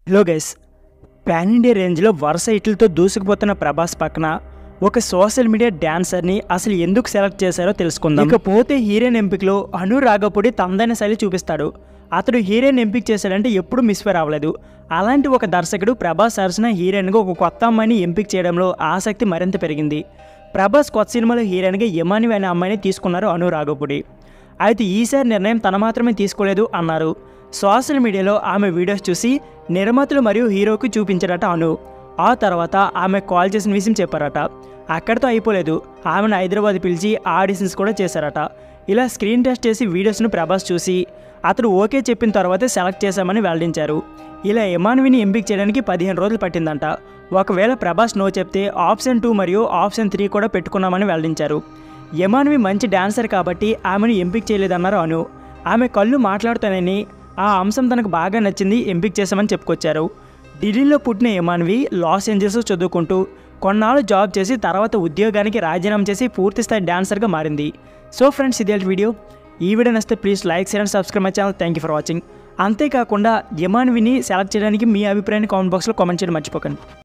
Hello guys, pan India రేంజ్లో వరుస హిట్లతో దూసుకుపోతున్న ప్రభాస్ పక్కన ఒక సోషల్ మీడియా డాన్సర్ని అసలు ఎందుకు సెలెక్ట్ చేశారో తెలుసుకుందాం. ఇకపోతే హీరోయిన్ ఎంపికలో అను రాఘపూడి తనదైన శైలి చూపిస్తాడు. అతడు హీరోయిన్ ఎంపిక చేశాడంటే ఎప్పుడు మిస్ఫైర్ అవ్వలేదు. అలాంటి ఒక దర్శకుడు ప్రభాస్ సరసన హీరోయిన్గా ఒక కొత్త అమ్మాయిని ఎంపిక చేయడంలో ఆసక్తి మరింత పెరిగింది. ప్రభాస్ కొత్త సినిమాలో హీరోయిన్గా యమాని అనే అమ్మాయిని తీసుకున్నారు అను రాఘపూడి. అయితే ఈసారి నిర్ణయం తన మాత్రమే తీసుకోలేదు అన్నారు. సోషల్ మీడియాలో ఆమె వీడియోస్ చూసి నిర్మాతలు మరియు హీరోకి చూపించారట అను. ఆ తర్వాత ఆమె కాల్ చేసిన విషయం చెప్పారట. అక్కడితో అయిపోలేదు, ఆమెను హైదరాబాద్ పిలిచి ఆడిషన్స్ కూడా చేశారట. ఇలా స్క్రీన్ టెస్ట్ చేసి వీడియోస్ను ప్రభాస్ చూసి అతడు ఓకే చెప్పిన తర్వాతే సెలెక్ట్ చేశామని వెల్లడించారు. ఇలా యమాన్విని ఎంపిక చేయడానికి 15 రోజులు పట్టిందంట. ఒకవేళ ప్రభాస్ నో చెప్తే ఆప్షన్ 2 మరియు ఆప్షన్ 3 కూడా పెట్టుకున్నామని వెల్లడించారు. యమాన్వి మంచి డాన్సర్ కాబట్టి ఆమెను ఎంపిక చేయలేదన్నారు అను. ఆమె కళ్ళు మాట్లాడుతానని, ఆ అంశం తనకు బాగా నచ్చింది, ఎంపిక చేశామని చెప్పుకొచ్చారు. ఢిల్లీలో పుట్టిన యమాన్వి లాస్ ఏంజల్స్లో చదువుకుంటూ కొన్నాళ్ళు జాబ్ చేసి తర్వాత ఉద్యోగానికి రాజీనామా చేసి పూర్తిస్థాయి డాన్సర్గా మారింది. సో ఫ్రెండ్స్, ఇదే వీడియో. ఈ వీడియో నచ్చితే please like, share and subscribe my channel. Thank you for watching. అంతేకాకుండా యమాన్విని సెలెక్ట్ చేయడానికి మీ అభిప్రాయాన్ని కామెంట్ బాక్స్లో కామెంట్ చేయడం మర్చిపోకండి.